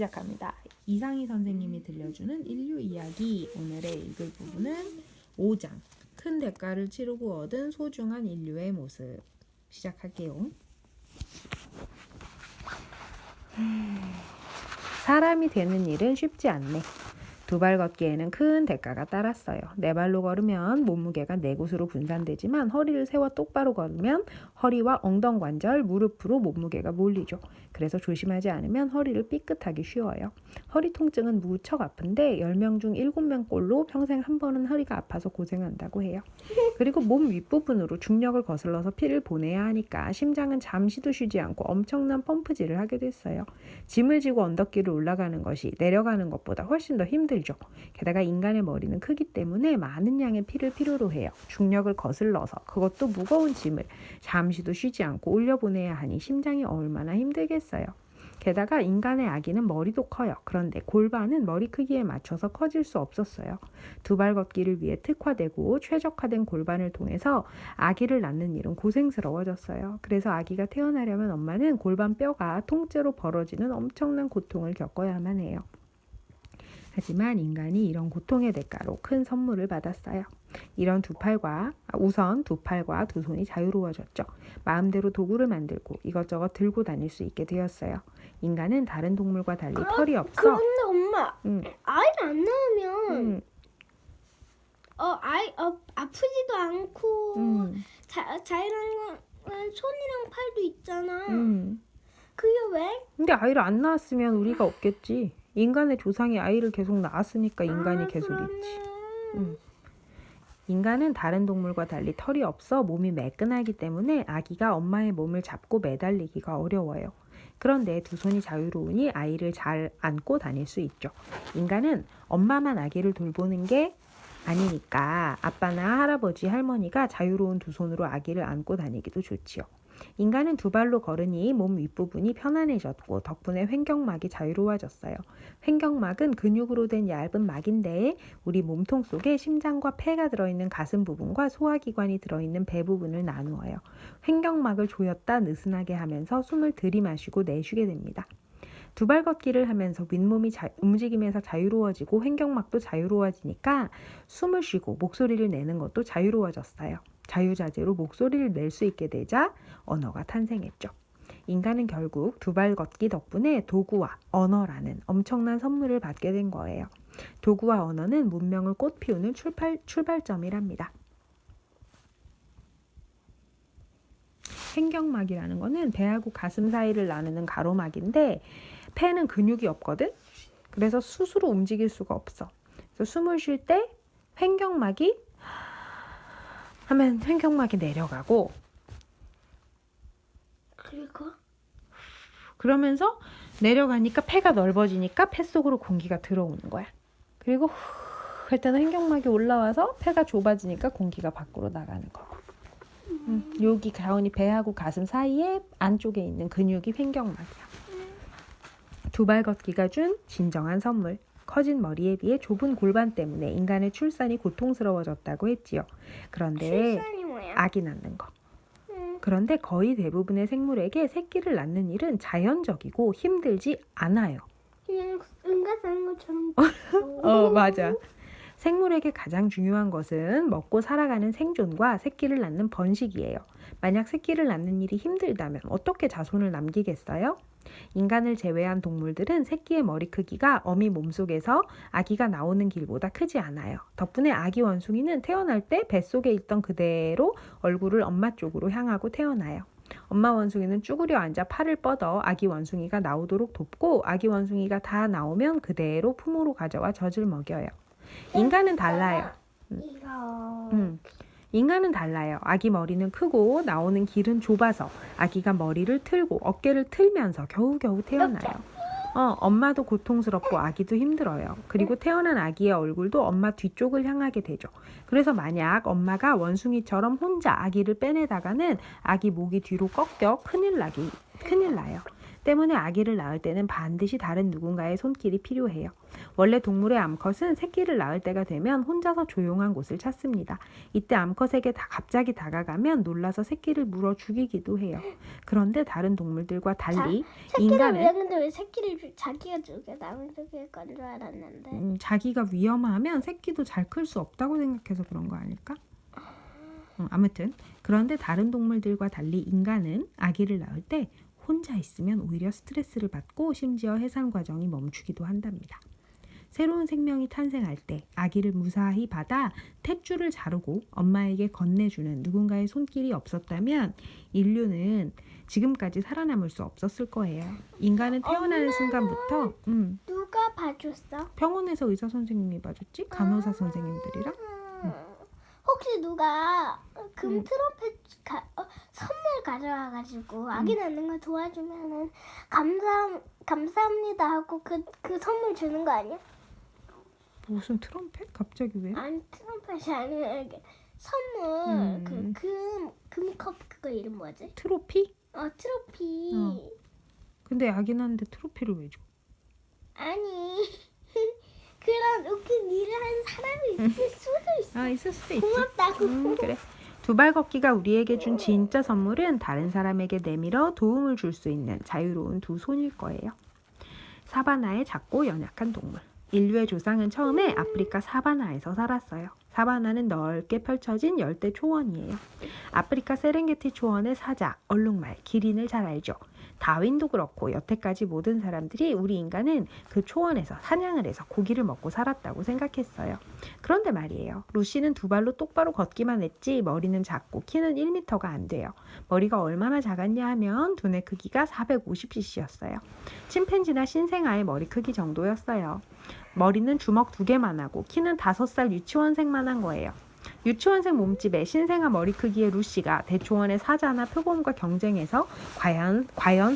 시작합니다. 이상희 선생님이 들려주는 인류 이야기. 오늘의 읽을 부분은 5장. 큰 대가를 치르고 얻은 소중한 인류의 모습. 시작할게요. 사람이 되는 일은 쉽지 않네. 두 발 걷기에는 큰 대가가 따랐어요. 네 발로 걸으면 몸무게가 네 곳으로 분산되지만 허리를 세워 똑바로 걸으면 허리와 엉덩관절, 무릎으로 몸무게가 몰리죠. 그래서 조심하지 않으면 허리를 삐끗하기 쉬워요. 허리 통증은 무척 아픈데 10명 중 7명 꼴로 평생 한 번은 허리가 아파서 고생한다고 해요. 그리고 몸 윗부분으로 중력을 거슬러서 피를 보내야 하니까 심장은 잠시도 쉬지 않고 엄청난 펌프질을 하게 됐어요. 짐을 지고 언덕길을 올라가는 것이 내려가는 것보다 훨씬 더 힘들죠. 게다가 인간의 머리는 크기 때문에 많은 양의 피를 필요로 해요. 중력을 거슬러서 그것도 무거운 짐을 잠시도 쉬지 않고 올려보내야 하니 심장이 얼마나 힘들겠어요. 게다가 인간의 아기는 머리도 커요. 그런데 골반은 머리 크기에 맞춰서 커질 수 없었어요. 두 발 걷기를 위해 특화되고 최적화된 골반을 통해서 아기를 낳는 일은 고생스러워졌어요. 그래서 아기가 태어나려면 엄마는 골반 뼈가 통째로 벌어지는 엄청난 고통을 겪어야만 해요. 하지만 인간이 이런 고통의 대가로 큰 선물을 받았어요. 우선 두 팔과 두 손이 자유로워졌죠. 마음대로 도구를 만들고 이것저것 들고 다닐 수 있게 되었어요. 인간은 다른 동물과 달리 털이 없어. 그런데 엄마, 아이를 안 낳으면 아프지도 않고 자유로운 건 손이랑 팔도 있잖아. 그게 왜? 근데 아이를 안 낳았으면 우리가 없겠지. 인간의 조상이 아이를 계속 낳았으니까 인간이 계속 그러네. 있지. 인간은 다른 동물과 달리 털이 없어 몸이 매끈하기 때문에 아기가 엄마의 몸을 잡고 매달리기가 어려워요. 그런데 두 손이 자유로우니 아이를 잘 안고 다닐 수 있죠. 인간은 엄마만 아기를 돌보는 게 아니니까 아빠나 할아버지, 할머니가 자유로운 두 손으로 아기를 안고 다니기도 좋지요. 인간은 두 발로 걸으니 몸 윗부분이 편안해졌고 덕분에 횡격막이 자유로워졌어요. 횡격막은 근육으로 된 얇은 막인데 우리 몸통 속에 심장과 폐가 들어있는 가슴 부분과 소화기관이 들어있는 배 부분을 나누어요. 횡격막을 조였다 느슨하게 하면서 숨을 들이마시고 내쉬게 됩니다. 두 발 걷기를 하면서 윗몸이 움직이면서 자유로워지고 횡격막도 자유로워지니까 숨을 쉬고 목소리를 내는 것도 자유로워졌어요. 자유자재로 목소리를 낼 수 있게 되자 언어가 탄생했죠. 인간은 결국 두 발 걷기 덕분에 도구와 언어라는 엄청난 선물을 받게 된 거예요. 도구와 언어는 문명을 꽃피우는 출발점이랍니다. 횡격막이라는 거는 배하고 가슴 사이를 나누는 가로막인데 폐는 근육이 없거든? 그래서 스스로 움직일 수가 없어. 그래서 숨을 쉴 때 횡격막이 하면 횡격막이 내려가고 그리고 그러면서 내려가니까 폐가 넓어지니까 폐 속으로 공기가 들어오는 거야. 그리고 할 때는 횡격막이 올라와서 폐가 좁아지니까 공기가 밖으로 나가는 거고. 여기 가운이 배하고 가슴 사이에 안쪽에 있는 근육이 횡격막이야. 두 발 걷기가 준 진정한 선물. 커진 머리에 비해 좁은 골반 때문에 인간의 출산이 고통스러워졌다고 했지요. 그런데 출산이 뭐야? 아기 낳는 거. 그런데 거의 대부분의 생물에게 새끼를 낳는 일은 자연적이고 힘들지 않아요. 그냥 응가 사는 것처럼. 맞아. 생물에게 가장 중요한 것은 먹고 살아가는 생존과 새끼를 낳는 번식이에요. 만약 새끼를 낳는 일이 힘들다면 어떻게 자손을 남기겠어요? 인간을 제외한 동물들은 새끼의 머리 크기가 어미 몸속에서 아기가 나오는 길보다 크지 않아요. 덕분에 아기 원숭이는 태어날 때 뱃속에 있던 그대로 얼굴을 엄마 쪽으로 향하고 태어나요. 엄마 원숭이는 쭈그려 앉아 팔을 뻗어 아기 원숭이가 나오도록 돕고 아기 원숭이가 다 나오면 그대로 품으로 가져와 젖을 먹여요. 인간은 달라요. 인간은 달라요. 아기 머리는 크고 나오는 길은 좁아서 아기가 머리를 틀고 어깨를 틀면서 겨우겨우 태어나요. 엄마도 고통스럽고 아기도 힘들어요. 그리고 태어난 아기의 얼굴도 엄마 뒤쪽을 향하게 되죠. 그래서 만약 엄마가 원숭이처럼 혼자 아기를 빼내다가는 아기 목이 뒤로 꺾여 큰일 나요. 때문에 아기를 낳을 때는 반드시 다른 누군가의 손길이 필요해요. 원래 동물의 암컷은 새끼를 낳을 때가 되면 혼자서 조용한 곳을 찾습니다. 이때 암컷에게 갑자기 다가가면 놀라서 새끼를 물어 죽이기도 해요. 그런데 다른 동물들과 달리 새끼를 인간은 위했는데 왜 새끼를 자기가 죽여 남을 죽일 건 줄 알았는데. 자기가 위험하면 새끼도 잘 클 수 없다고 생각해서 그런 거 아닐까? 아무튼 그런데 다른 동물들과 달리 인간은 아기를 낳을 때 혼자 있으면 오히려 스트레스를 받고 심지어 해산 과정이 멈추기도 한답니다. 새로운 생명이 탄생할 때 아기를 무사히 받아 탯줄을 자르고 엄마에게 건네주는 누군가의 손길이 없었다면 인류는 지금까지 살아남을 수 없었을 거예요. 인간은 태어나는 순간부터 누가 봐줬어? 병원에서 의사 선생님이 봐줬지? 간호사 선생님들이랑. 혹시 누가 금 트럼펫 선물 가져와가지고 아기 낳는 거 도와주면은 감사합니다 하고 그 선물 주는 거 아니야? 무슨 트럼펫? 갑자기 왜? 아니 트럼펫이 아니라 이게 선물 금컵 그거 이름 뭐지? 트로피? 트로피. 근데 아기 낳는데 트로피를 왜 줘? 아니 그런 웃긴 일을 한 사람이 있을 수도 있어. 있을 수도 있지. 고맙다고. 그래. 두발 걷기가 우리에게 준 진짜 선물은 다른 사람에게 내밀어 도움을 줄 수 있는 자유로운 두 손일 거예요. 사바나의 작고 연약한 동물. 인류의 조상은 처음에 아프리카 사바나에서 살았어요. 사바나는 넓게 펼쳐진 열대 초원이에요. 아프리카 세렝게티 초원의 사자, 얼룩말, 기린을 잘 알죠. 다윈도 그렇고 여태까지 모든 사람들이 우리 인간은 그 초원에서 사냥을 해서 고기를 먹고 살았다고 생각했어요. 그런데 말이에요. 루시는 두 발로 똑바로 걷기만 했지 머리는 작고 키는 1m가 안 돼요. 머리가 얼마나 작았냐 하면 두뇌 크기가 450cc였어요. 침팬지나 신생아의 머리 크기 정도였어요. 머리는 주먹 2개만 하고 키는 5살 유치원생만 한 거예요. 유치원생 몸집에 신생아 머리 크기의 루시가 대초원의 사자나 표범과 경쟁해서 과연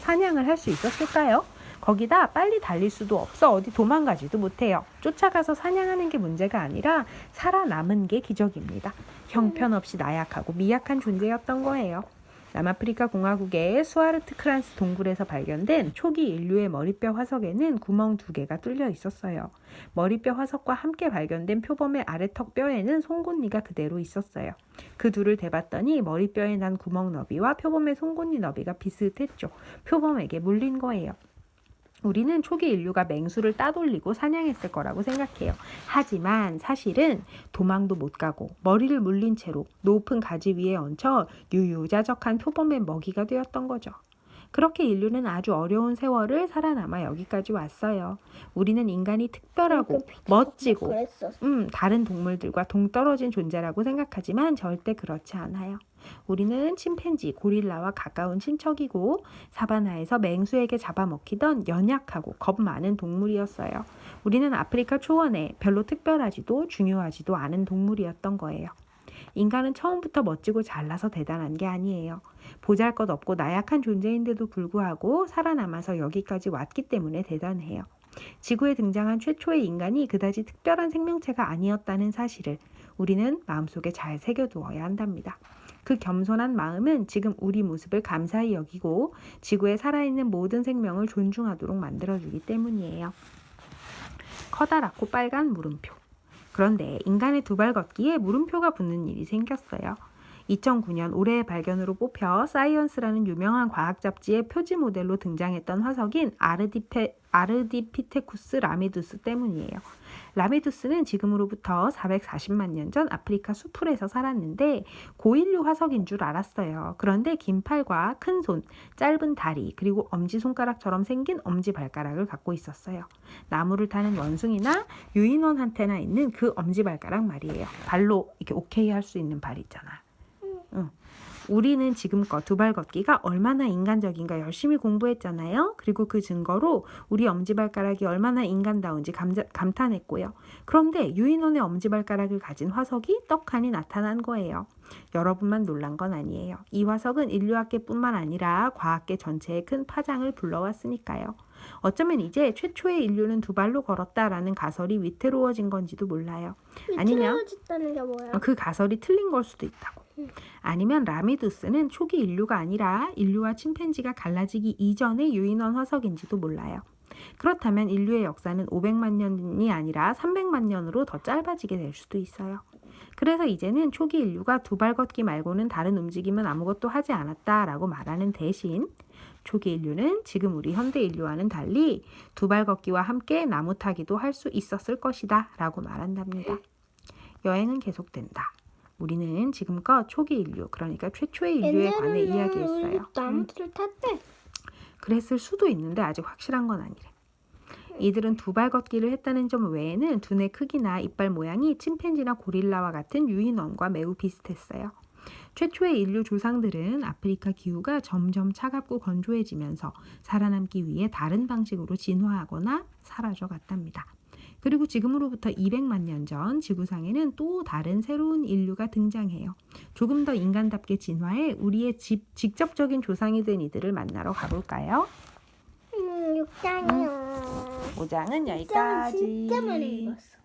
사냥을 할 수 있었을까요? 거기다 빨리 달릴 수도 없어 어디 도망가지도 못해요. 쫓아가서 사냥하는 게 문제가 아니라 살아남은 게 기적입니다. 형편없이 나약하고 미약한 존재였던 거예요. 남아프리카 공화국의 수아르트크란스 동굴에서 발견된 초기 인류의 머리뼈 화석에는 구멍 2개가 뚫려 있었어요. 머리뼈 화석과 함께 발견된 표범의 아래턱 뼈에는 송곳니가 그대로 있었어요. 그 둘을 대봤더니 머리뼈에 난 구멍 너비와 표범의 송곳니 너비가 비슷했죠. 표범에게 물린 거예요. 우리는 초기 인류가 맹수를 따돌리고 사냥했을 거라고 생각해요. 하지만 사실은 도망도 못 가고 머리를 물린 채로 높은 가지 위에 얹혀 유유자적한 표범의 먹이가 되었던 거죠. 그렇게 인류는 아주 어려운 세월을 살아남아 여기까지 왔어요. 우리는 인간이 특별하고 멋지고 다른 동물들과 동떨어진 존재라고 생각하지만 절대 그렇지 않아요. 우리는 침팬지, 고릴라와 가까운 친척이고 사바나에서 맹수에게 잡아먹히던 연약하고 겁 많은 동물이었어요. 우리는 아프리카 초원에 별로 특별하지도 중요하지도 않은 동물이었던 거예요. 인간은 처음부터 멋지고 잘나서 대단한 게 아니에요. 보잘것없고 나약한 존재인데도 불구하고 살아남아서 여기까지 왔기 때문에 대단해요. 지구에 등장한 최초의 인간이 그다지 특별한 생명체가 아니었다는 사실을 우리는 마음속에 잘 새겨두어야 한답니다. 그 겸손한 마음은 지금 우리 모습을 감사히 여기고 지구에 살아있는 모든 생명을 존중하도록 만들어주기 때문이에요. 커다랗고 빨간 물음표. 그런데 인간의 두발 걷기에 물음표가 붙는 일이 생겼어요. 2009년 올해의 발견으로 뽑혀 사이언스라는 유명한 과학 잡지의 표지 모델로 등장했던 화석인 아르디피테쿠스 라미두스 때문이에요. 라미두스는 지금으로부터 440만 년 전 아프리카 수풀에서 살았는데 고인류 화석인 줄 알았어요. 그런데 긴 팔과 큰 손, 짧은 다리, 그리고 엄지손가락처럼 생긴 엄지발가락을 갖고 있었어요. 나무를 타는 원숭이나 유인원한테나 있는 그 엄지발가락 말이에요. 발로 이렇게 오케이 할 수 있는 발 있잖아. 우리는 지금껏 두발 걷기가 얼마나 인간적인가 열심히 공부했잖아요. 그리고 그 증거로 우리 엄지발가락이 얼마나 인간다운지 감탄했고요. 그런데 유인원의 엄지발가락을 가진 화석이 떡하니 나타난 거예요. 여러분만 놀란 건 아니에요. 이 화석은 인류학계뿐만 아니라 과학계 전체에 큰 파장을 불러왔으니까요. 어쩌면 이제 최초의 인류는 두 발로 걸었다라는 가설이 위태로워진 건지도 몰라요. 아니면 위태로워졌다는 게 뭐야? 그 가설이 틀린 걸 수도 있다고. 아니면 라미두스는 초기 인류가 아니라 인류와 침팬지가 갈라지기 이전의 유인원 화석인지도 몰라요. 그렇다면 인류의 역사는 500만 년이 아니라 300만 년으로 더 짧아지게 될 수도 있어요. 그래서 이제는 초기 인류가 두 발 걷기 말고는 다른 움직임은 아무것도 하지 않았다라고 말하는 대신 초기 인류는 지금 우리 현대 인류와는 달리 두 발 걷기와 함께 나무 타기도 할 수 있었을 것이다 라고 말한답니다. 여행은 계속된다. 우리는 지금껏 초기 인류, 그러니까 최초의 인류에 관해 이야기했어요. 나무들을 탔대. 그랬을 수도 있는데 아직 확실한 건 아니래. 이들은 두 발 걷기를 했다는 점 외에는 두뇌 크기나 이빨 모양이 침팬지나 고릴라와 같은 유인원과 매우 비슷했어요. 최초의 인류 조상들은 아프리카 기후가 점점 차갑고 건조해지면서 살아남기 위해 다른 방식으로 진화하거나 사라져갔답니다. 그리고 지금으로부터 200만 년 전 지구상에는 또 다른 새로운 인류가 등장해요. 조금 더 인간답게 진화해 우리의 직접적인 조상이 된 이들을 만나러 가볼까요? 6장이요. 5장은 진짜 여기까지. 많이 읽었어.